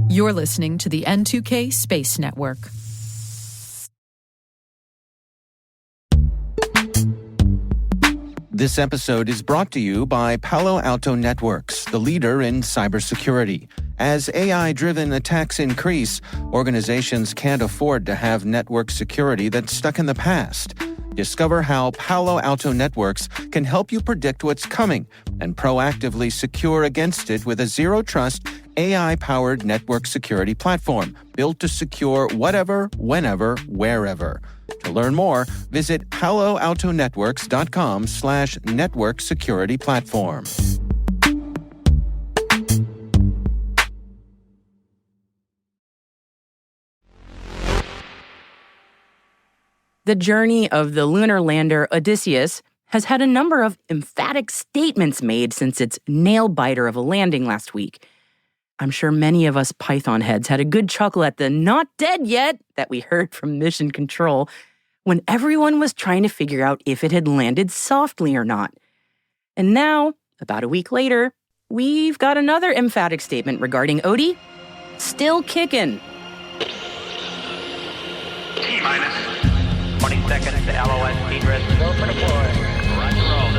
You're listening to the N2K Space Network. This episode is brought to you by Palo Alto Networks, the leader in cybersecurity. As AI-driven attacks increase, organizations can't afford to have network security that's stuck in the past. Discover how Palo Alto Networks can help you predict what's coming and proactively secure against it with a zero-trust, AI-powered network security platform built to secure whatever, whenever, wherever. To learn more, visit paloaltonetworks.com/network security platform. The journey of the lunar lander Odysseus has had a number of emphatic statements made since its nail-biter of a landing last week. I'm sure many of us Python heads had a good chuckle at the "not dead yet" that we heard from Mission Control when everyone was trying to figure out if it had landed softly or not. And now, about a week later, we've got another emphatic statement regarding Odie. Still kicking. T-minus 20 seconds to LOS speed rest. Go for deploy. Roger roll.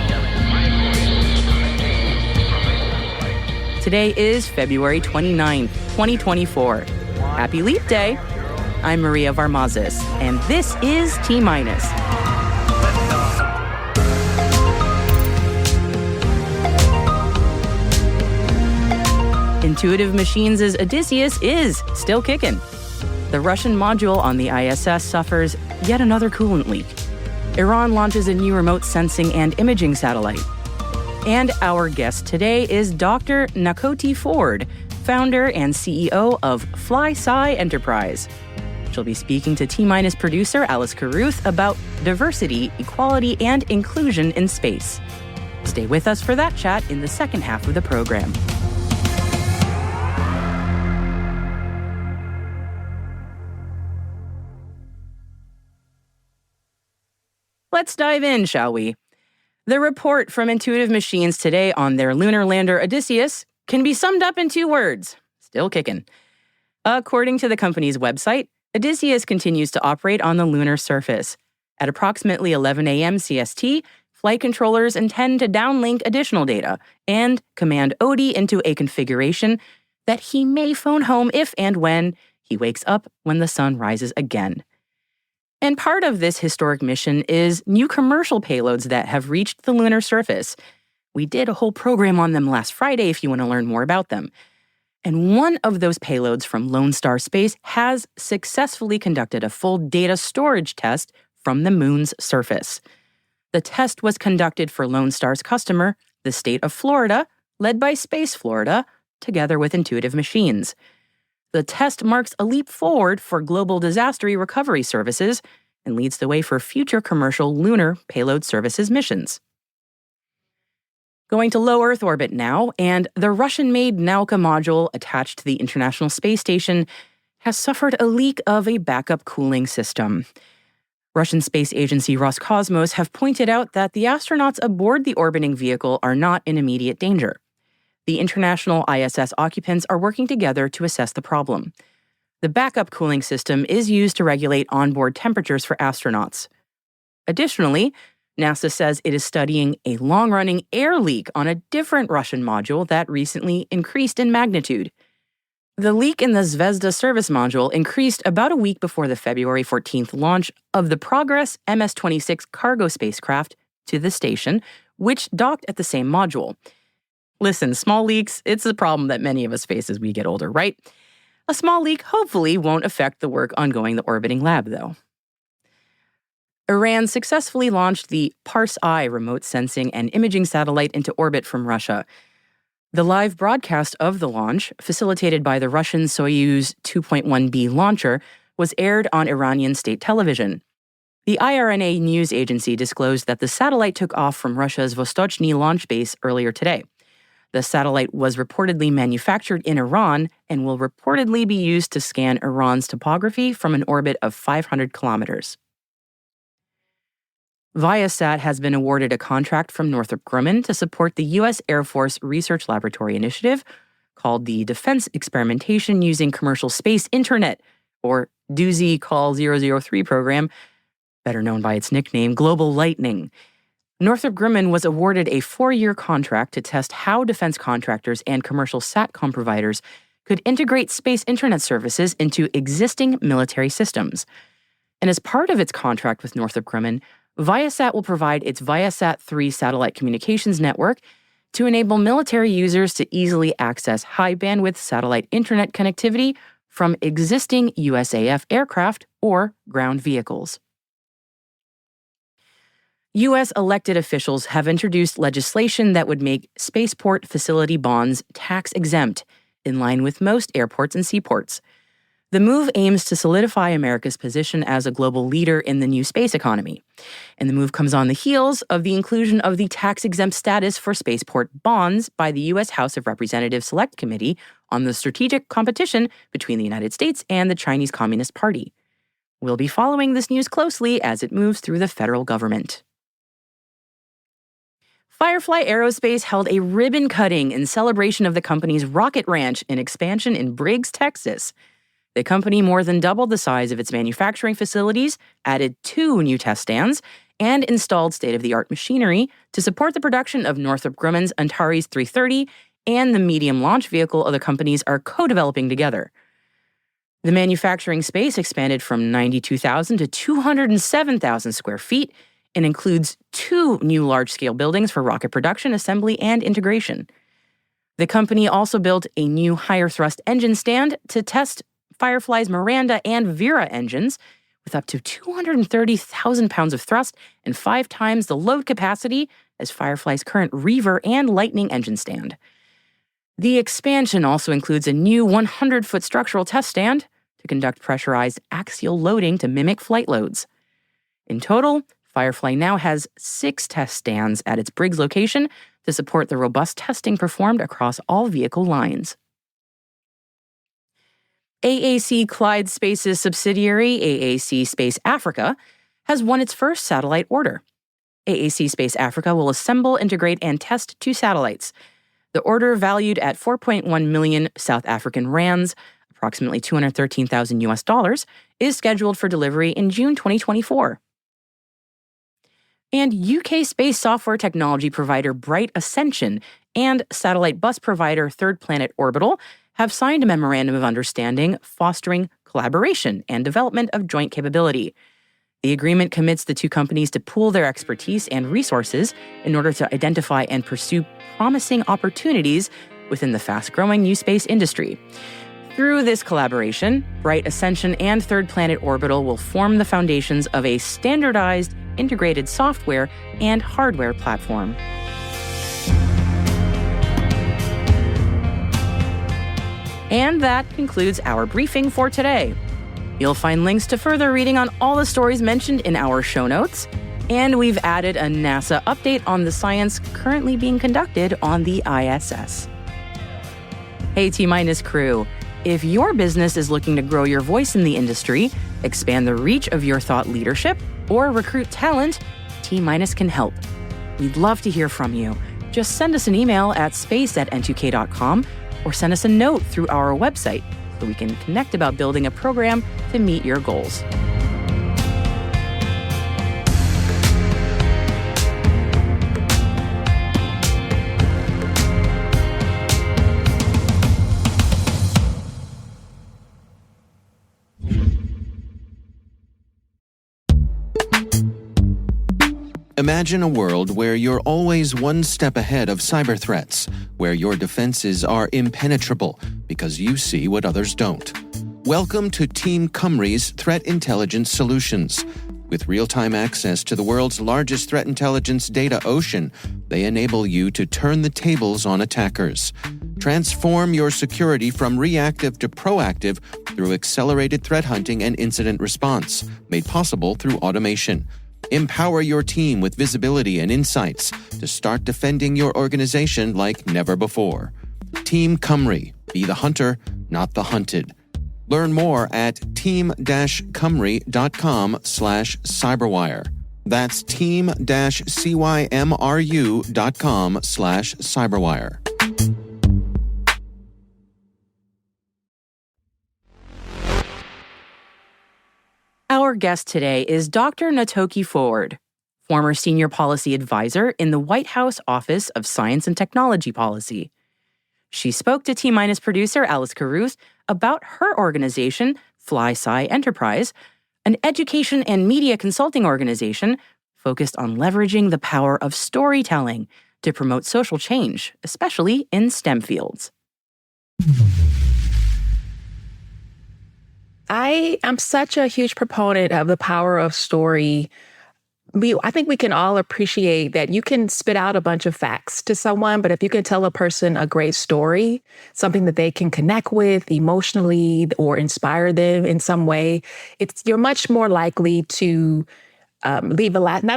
Today is February 29th, 2024. Happy Leap Day. I'm Maria Varmazes, and this is T-minus. Intuitive Machines' Odysseus is still kicking. The Russian module on the ISS suffers yet another coolant leak. Iran launches a new remote sensing and imaging satellite. And our guest today is Dr. Knatokie Ford, founder and CEO of FlySci Enterprise. She'll be speaking to T-minus producer Alice Carruth about diversity, equality, and inclusion in space. Stay with us for that chat in the second half of the program. Let's dive in, shall we? The report from Intuitive Machines today on their lunar lander Odysseus can be summed up in 2 words: still kicking. According to the company's website, Odysseus continues to operate on the lunar surface. At approximately 11 a.m. CST, flight controllers intend to downlink additional data and command Odie into a configuration that he may phone home if and when he wakes up when the sun rises again. And part of this historic mission is new commercial payloads that have reached the lunar surface. We did a whole program on them last Friday if you want to learn more about them. And one of those payloads from Lone Star Space has successfully conducted a full data storage test from the moon's surface. The test was conducted for Lone Star's customer, the state of Florida, led by Space Florida, together with Intuitive Machines. The test marks a leap forward for global disaster recovery services and leads the way for future commercial lunar payload services missions. Going to low Earth orbit now, and the Russian-made Nauka module attached to the International Space Station has suffered a leak of a backup cooling system. Russian space agency Roscosmos have pointed out that the astronauts aboard the orbiting vehicle are not in immediate danger. The international ISS occupants are working together to assess the problem. The backup cooling system is used to regulate onboard temperatures for astronauts. Additionally, NASA says it is studying a long-running air leak on a different Russian module that recently increased in magnitude. The leak in the Zvezda service module increased about a week before the February 14th launch of the Progress MS-26 cargo spacecraft to the station, which docked at the same module. Listen, small leaks, it's a problem that many of us face as we get older, right? A small leak hopefully won't affect the work ongoing the orbiting lab, though. Iran successfully launched the Pars-I remote sensing and imaging satellite into orbit from Russia. The live broadcast of the launch, facilitated by the Russian Soyuz 2.1B launcher, was aired on Iranian state television. The IRNA news agency disclosed that the satellite took off from Russia's Vostochny launch base earlier today. The satellite was reportedly manufactured in Iran and will reportedly be used to scan Iran's topography from an orbit of 500 kilometers. Viasat has been awarded a contract from Northrop Grumman to support the U.S. Air Force Research Laboratory Initiative called the Defense Experimentation Using Commercial Space Internet, or DOOSY Call 003 program, better known by its nickname, Global Lightning. Northrop Grumman was awarded a 4-year contract to test how defense contractors and commercial SATCOM providers could integrate space internet services into existing military systems. And as part of its contract with Northrop Grumman, Viasat will provide its Viasat-3 satellite communications network to enable military users to easily access high-bandwidth satellite internet connectivity from existing USAF aircraft or ground vehicles. U.S. elected officials have introduced legislation that would make spaceport facility bonds tax-exempt, in line with most airports and seaports. The move aims to solidify America's position as a global leader in the new space economy. And the move comes on the heels of the inclusion of the tax-exempt status for spaceport bonds by the U.S. House of Representatives Select Committee on the strategic competition between the United States and the Chinese Communist Party. We'll be following this news closely as it moves through the federal government. Firefly Aerospace held a ribbon cutting in celebration of the company's rocket ranch and expansion in Briggs, Texas. The company more than doubled the size of its manufacturing facilities, added 2 new test stands, and installed state-of-the-art machinery to support the production of Northrop Grumman's Antares 330 and the medium launch vehicle the companies are co-developing together. The manufacturing space expanded from 92,000 to 207,000 square feet and includes 2 new large-scale buildings for rocket production, assembly, and integration. The company also built a new higher-thrust engine stand to test Firefly's Miranda and Vera engines with up to 230,000 pounds of thrust and 5 times the load capacity as Firefly's current Reaver and Lightning engine stand. The expansion also includes a new 100-foot structural test stand to conduct pressurized axial loading to mimic flight loads. In total, Firefly now has 6 test stands at its Briggs location to support the robust testing performed across all vehicle lines. AAC Clyde Space's subsidiary, AAC Space Africa, has won its first satellite order. AAC Space Africa will assemble, integrate, and test 2 satellites. The order, valued at 4.1 million South African rands, approximately $213,000 US, is scheduled for delivery in June 2024. And UK space software technology provider Bright Ascension and satellite bus provider Third Planet Orbital have signed a memorandum of understanding fostering collaboration and development of joint capability. The agreement commits the 2 companies to pool their expertise and resources in order to identify and pursue promising opportunities within the fast-growing new space industry. Through this collaboration, Bright Ascension and Third Planet Orbital will form the foundations of a standardized, integrated software and hardware platform. And that concludes our briefing for today. You'll find links to further reading on all the stories mentioned in our show notes, and we've added a NASA update on the science currently being conducted on the ISS. Hey T- crew, if your business is looking to grow your voice in the industry, expand the reach of your thought leadership, or recruit talent, T- can help. We'd love to hear from you. Just send us an email at space@n2k.com or send us a note through our website so we can connect about building a program to meet your goals. Imagine a world where you're always one step ahead of cyber threats, where your defenses are impenetrable because you see what others don't. Welcome to Team Cymru's Threat Intelligence Solutions. With real-time access to the world's largest threat intelligence data ocean, they enable you to turn the tables on attackers. Transform your security from reactive to proactive through accelerated threat hunting and incident response, made possible through automation. Empower your team with visibility and insights to start defending your organization like never before. Team Cymru. Be the hunter, not the hunted. Learn more at team-cymru.com/cyberwire. That's team-cymru.com/cyberwire. Our guest today is Dr. Knatokie Ford, former senior policy advisor in the White House Office of Science and Technology Policy. She spoke to T-Minus producer Alice Caruth about her organization, FlySci Enterprise, an education and media consulting organization focused on leveraging the power of storytelling to promote social change, especially in STEM fields. I am such a huge proponent of the power of story. I think we can all appreciate that you can spit out a bunch of facts to someone, but if you can tell a person a great story, something that they can connect with emotionally or inspire them in some way, you're much more likely to not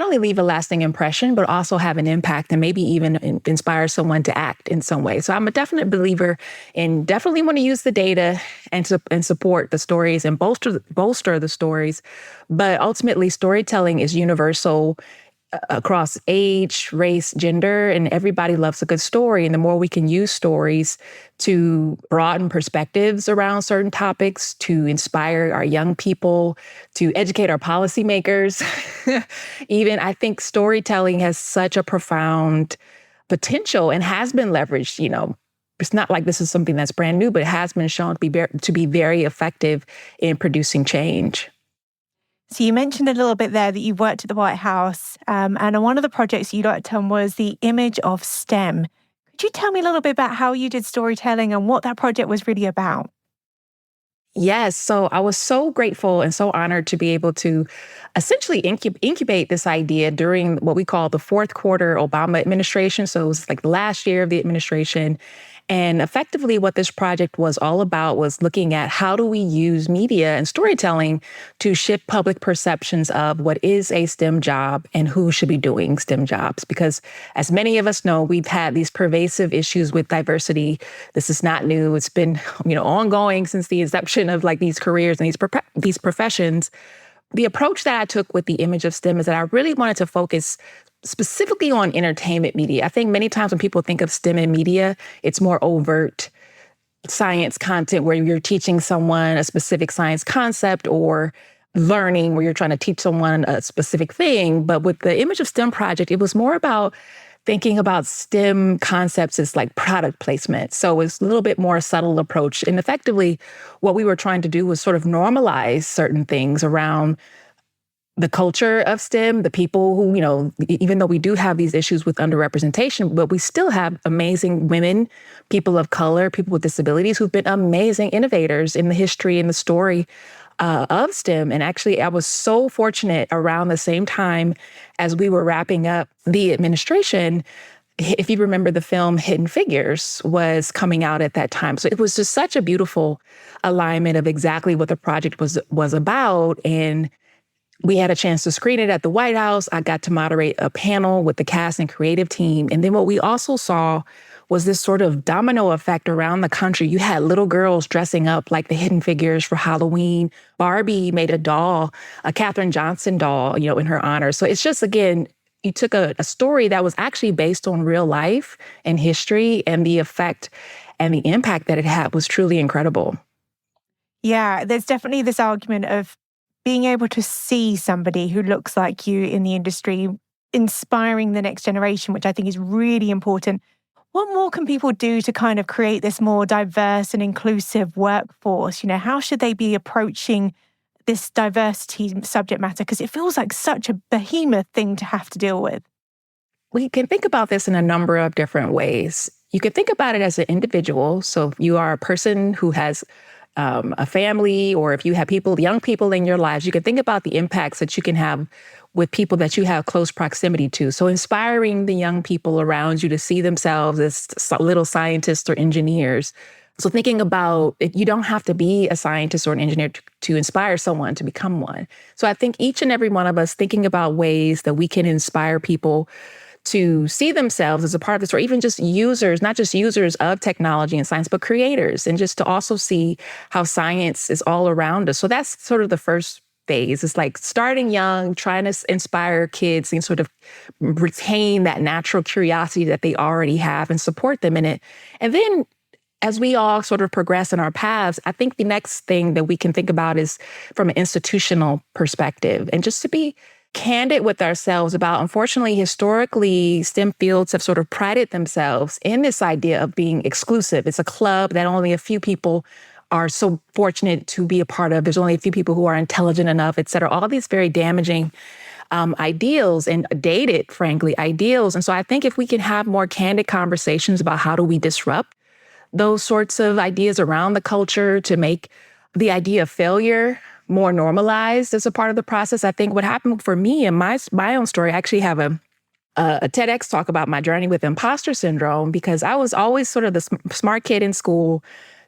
only leave a lasting impression, but also have an impact and maybe even inspire someone to act in some way. So I'm a definite believer in definitely want to use the data and support the stories and bolster the stories. But ultimately, storytelling is universal across age, race, gender, and everybody loves a good story. And the more we can use stories to broaden perspectives around certain topics, to inspire our young people, to educate our policymakers, even I think storytelling has such a profound potential and has been leveraged. It's not like this is something that's brand new, but it has been shown to be very effective in producing change. So you mentioned a little bit there that you worked at the White House, and one of the projects you worked on was the image of STEM. Could you tell me a little bit about how you did storytelling and what that project was really about? Yes. So I was so grateful and so honored to be able to essentially incubate this idea during what we call the fourth quarter Obama administration. So it was like the last year of the administration. And effectively, what this project was all about was looking at how do we use media and storytelling to shift public perceptions of what is a STEM job and who should be doing STEM jobs. Because as many of us know, we've had these pervasive issues with diversity. This is not new. It's been, ongoing since the inception of these careers and these professions. The approach that I took with the image of STEM is that I really wanted to focus specifically on entertainment media. I think many times when people think of STEM in media, it's more overt science content where you're teaching someone a specific science concept or learning where you're trying to teach someone a specific thing. But with the Image of STEM project, it was more about thinking about STEM concepts as like product placement. So it's a little bit more subtle approach. And effectively, what we were trying to do was sort of normalize certain things around the culture of STEM, the people who, even though we do have these issues with underrepresentation, but we still have amazing women, people of color, people with disabilities who've been amazing innovators in the history and the story of STEM. And actually, I was so fortunate around the same time as we were wrapping up the administration. If you remember, the film Hidden Figures was coming out at that time. So it was just such a beautiful alignment of exactly what the project was about. And we had a chance to screen it at the White House. I got to moderate a panel with the cast and creative team. And then what we also saw was this sort of domino effect around the country. You had little girls dressing up like the Hidden Figures for Halloween. Barbie made a doll, a Katherine Johnson doll, in her honor. So it's just, again, you took a story that was actually based on real life and history, and the effect and the impact that it had was truly incredible. Yeah, there's definitely this argument of being able to see somebody who looks like you in the industry, inspiring the next generation, which I think is really important. What more can people do to kind of create this more diverse and inclusive workforce? How should they be approaching this diversity subject matter? Because it feels like such a behemoth thing to have to deal with. We can think about this in a number of different ways. You can think about it as an individual. So if you are a person who has a family, or if you have young people in your lives, you can think about the impacts that you can have with people that you have close proximity to. So inspiring the young people around you to see themselves as little scientists or engineers. So thinking about you don't have to be a scientist or an engineer to inspire someone to become one. So I think each and every one of us thinking about ways that we can inspire people to see themselves as a part of this, or even just users, not just users of technology and science, but creators, and just to also see how science is all around us. So that's sort of the first phase. It's like starting young, trying to inspire kids and sort of retain that natural curiosity that they already have and support them in it. And then as we all sort of progress in our paths, I think the next thing that we can think about is from an institutional perspective, and just to be candid with ourselves about, unfortunately, historically, STEM fields have sort of prided themselves in this idea of being exclusive. It's a club that only a few people are so fortunate to be a part of. There's only a few people who are intelligent enough, et cetera. All these very damaging ideals and dated, frankly, ideals. And so I think if we can have more candid conversations about how do we disrupt those sorts of ideas around the culture to make the idea of failure more normalized as a part of the process. I think what happened for me and my own story, I actually have a TEDx talk about my journey with imposter syndrome, because I was always sort of the smart kid in school,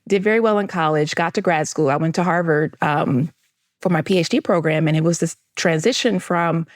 did very well in college, got to grad school. I went to Harvard for my PhD program, and it was this transition from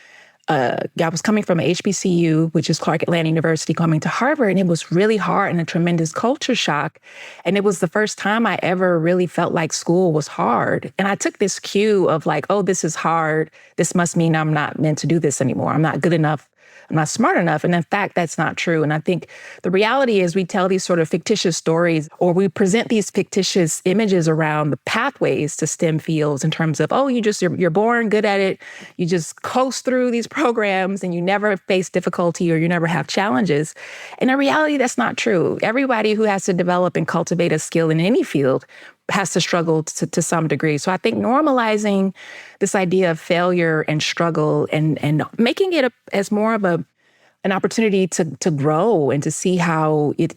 I was coming from HBCU, which is Clark Atlanta University, coming to Harvard, and it was really hard and a tremendous culture shock. And it was the first time I ever really felt like school was hard. And I took this cue of like, oh, this is hard. This must mean I'm not meant to do this anymore. I'm not good enough. I'm not smart enough. And in fact, that's not true. And I think the reality is we tell these sort of fictitious stories, or we present these fictitious images around the pathways to STEM fields in terms of, oh, you're born good at it. You just coast through these programs and you never face difficulty or you never have challenges. And in reality, that's not true. Everybody who has to develop and cultivate a skill in any field has to struggle to some degree. So I think normalizing this idea of failure and struggle and making it as more of an opportunity to grow and to see how it,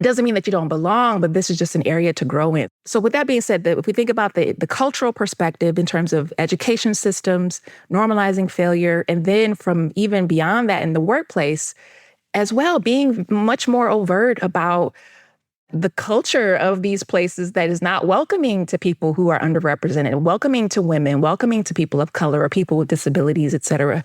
doesn't mean that you don't belong, but this is just an area to grow in. So with that being said, if we think about the cultural perspective in terms of education systems, normalizing failure, and then from even beyond that in the workplace as well, being much more overt about the culture of these places that is not welcoming to people who are underrepresented, welcoming to women, welcoming to people of color or people with disabilities, et cetera.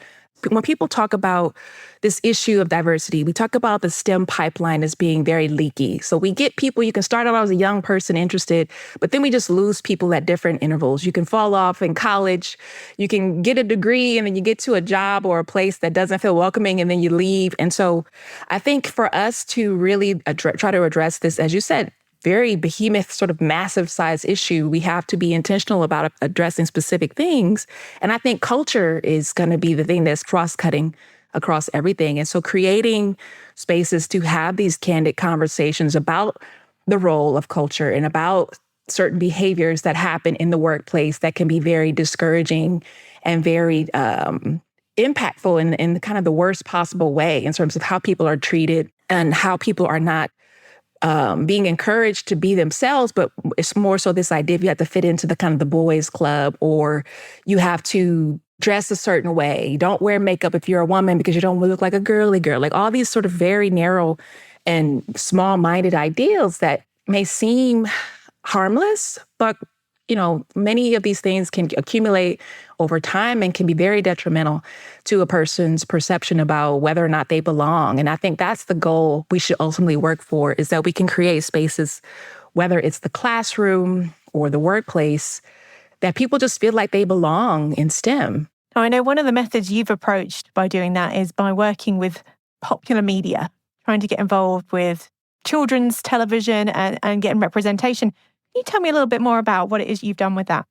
When people talk about this issue of diversity, we talk about the STEM pipeline as being very leaky. So we get people, you can start out as a young person interested, but then we just lose people at different intervals. You can fall off in college, you can get a degree, and then you get to a job or a place that doesn't feel welcoming, and then you leave. And so I think for us to really try to address this, as you said, very behemoth, sort of massive size issue, we have to be intentional about addressing specific things. And I think culture is going to be the thing that's cross-cutting across everything. And so creating spaces to have these candid conversations about the role of culture and about certain behaviors that happen in the workplace that can be very discouraging and very impactful in kind of the worst possible way in terms of how people are treated and how people are not being encouraged to be themselves, but it's more so this idea of you have to fit into the kind of the boys club, or you have to dress a certain way. You don't wear makeup if you're a woman because you don't look like a girly girl. Like all these sort of very narrow and small-minded ideals that may seem harmless, but many of these things can accumulate over time and can be very detrimental to a person's perception about whether or not they belong. And I think that's the goal we should ultimately work for, is that we can create spaces, whether it's the classroom or the workplace, that people just feel like they belong in STEM. I know one of the methods you've approached by doing that is by working with popular media, trying to get involved with children's television and getting representation. Can you tell me a little bit more about what it is you've done with that?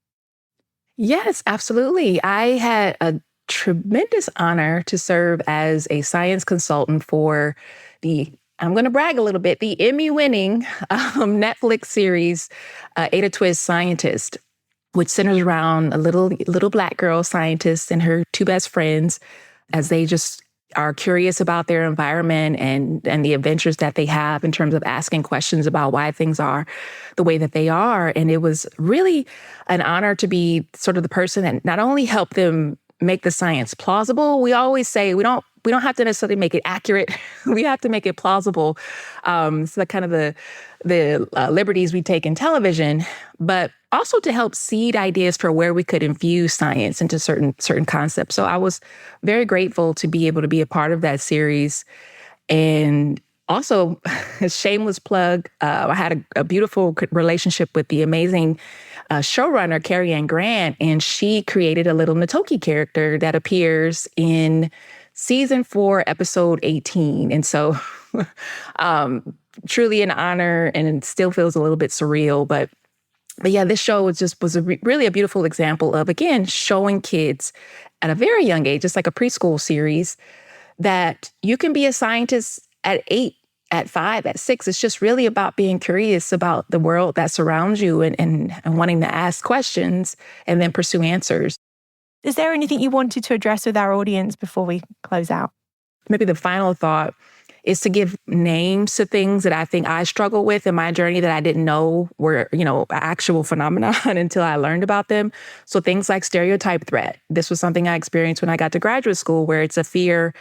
Yes, absolutely. I had a tremendous honor to serve as a science consultant for I'm going to brag a little bit, the Emmy-winning Netflix series, Ada Twist Scientist, which centers around a little Black girl scientist and her two best friends as they just are curious about their environment and the adventures that they have in terms of asking questions about why things are the way that they are. And it was really an honor to be sort of the person that not only helped them make the science plausible. We always say we don't have to necessarily make it accurate. We have to make it plausible. So kind of the liberties we take in television, but also to help seed ideas for where we could infuse science into certain concepts. So I was very grateful to be able to be a part of that series. And also, a shameless plug, I had a beautiful relationship with the amazing showrunner, Carrie Ann Grant, and she created a little Knatokie character that appears in season 4, episode 18. And so truly an honor, and it still feels a little bit surreal. But yeah, this show was really a beautiful example of, again, showing kids at a very young age, just like a preschool series, that you can be a scientist at 8, at 5, at 6. It's just really about being curious about the world that surrounds you and wanting to ask questions and then pursue answers. Is there anything you wanted to address with our audience before we close out? Maybe the final thought is to give names to things that I think I struggle with in my journey that I didn't know were, actual phenomenon until I learned about them. So things like stereotype threat. This was something I experienced when I got to graduate school, where it's a fear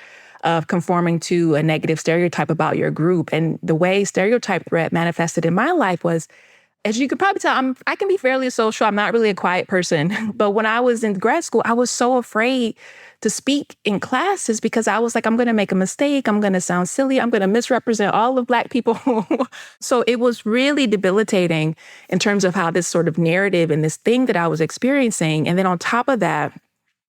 of conforming to a negative stereotype about your group. And the way stereotype threat manifested in my life was, as you could probably tell, I can be fairly social. I'm not really a quiet person. But when I was in grad school, I was so afraid to speak in classes because I was like, I'm going to make a mistake. I'm going to sound silly. I'm going to misrepresent all of Black people. So it was really debilitating in terms of how this sort of narrative and this thing that I was experiencing. And then on top of that,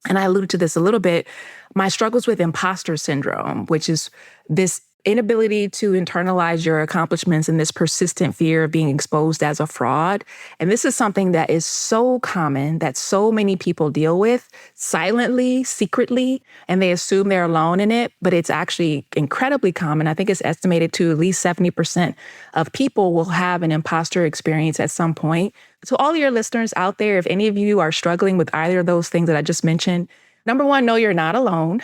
and I alluded to this a little bit, my struggles with imposter syndrome, which is this inability to internalize your accomplishments and this persistent fear of being exposed as a fraud. And this is something that is so common that so many people deal with silently, secretly, and they assume they're alone in it, but it's actually incredibly common. I think it's estimated to at least 70% of people will have an imposter experience at some point. So all your listeners out there, if any of you are struggling with either of those things that I just mentioned, number one, know you're not alone.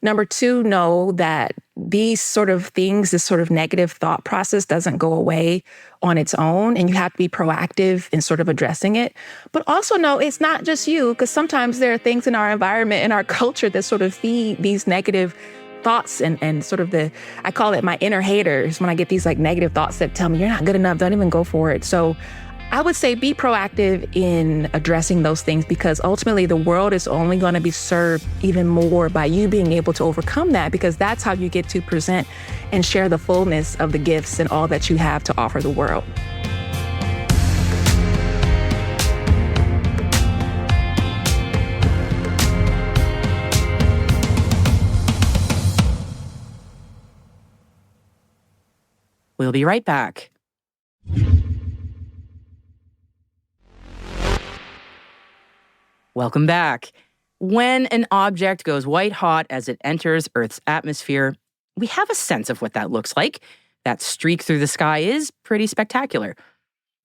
Number two, know that these sort of things, this sort of negative thought process doesn't go away on its own, and you have to be proactive in sort of addressing it. But also know it's not just you, because sometimes there are things in our environment, in our culture, that sort of feed these negative thoughts and sort of I call it my inner haters, when I get these like negative thoughts that tell me you're not good enough, don't even go for it. So I would say be proactive in addressing those things, because ultimately the world is only going to be served even more by you being able to overcome that, because that's how you get to present and share the fullness of the gifts and all that you have to offer the world. We'll be right back. Welcome back. When an object goes white hot as it enters Earth's atmosphere, we have a sense of what that looks like. That streak through the sky is pretty spectacular.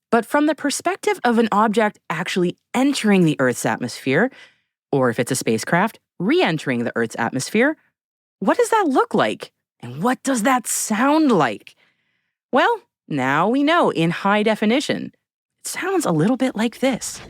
But from the perspective of an object actually entering the Earth's atmosphere, or if it's a spacecraft, re-entering the Earth's atmosphere, what does that look like? And what does that sound like? Well, now we know in high definition. It sounds a little bit like this.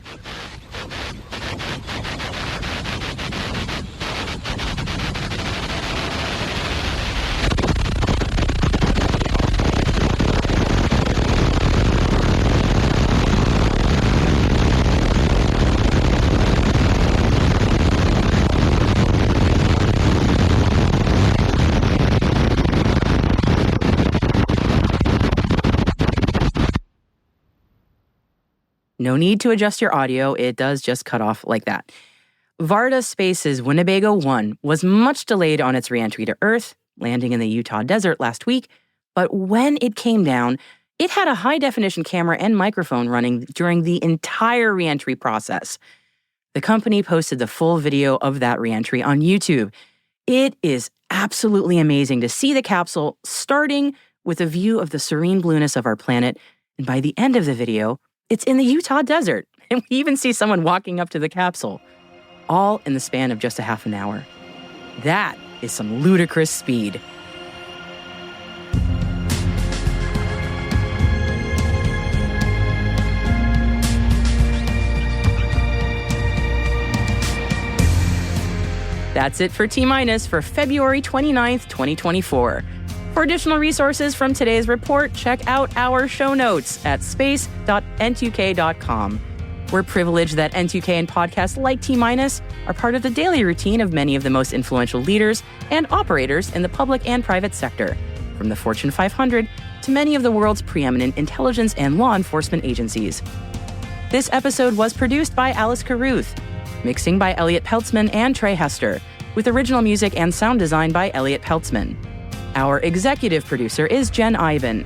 No need to adjust your audio, it does just cut off like that. Varda Space's Winnebago 1 was much delayed on its reentry to Earth, landing in the Utah desert last week, but when it came down, it had a high-definition camera and microphone running during the entire reentry process. The company posted the full video of that reentry on YouTube. It is absolutely amazing to see the capsule starting with a view of the serene blueness of our planet, and by the end of the video, it's in the Utah desert, and we even see someone walking up to the capsule, all in the span of just a half an hour. That is some ludicrous speed. That's it for T-Minus for February 29th, 2024. For additional resources from today's report, check out our show notes at space.n2k.com. We're privileged that N2K and podcasts like T-Minus are part of the daily routine of many of the most influential leaders and operators in the public and private sector, from the Fortune 500 to many of the world's preeminent intelligence and law enforcement agencies. This episode was produced by Alice Carruth, mixing by Elliot Peltzman and Trey Hester, with original music and sound design by Elliot Peltzman. Our executive producer is Jen Ivan.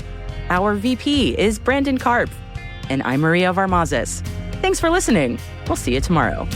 Our VP is Brandon Karp. And I'm Maria Varmazes. Thanks for listening. We'll see you tomorrow.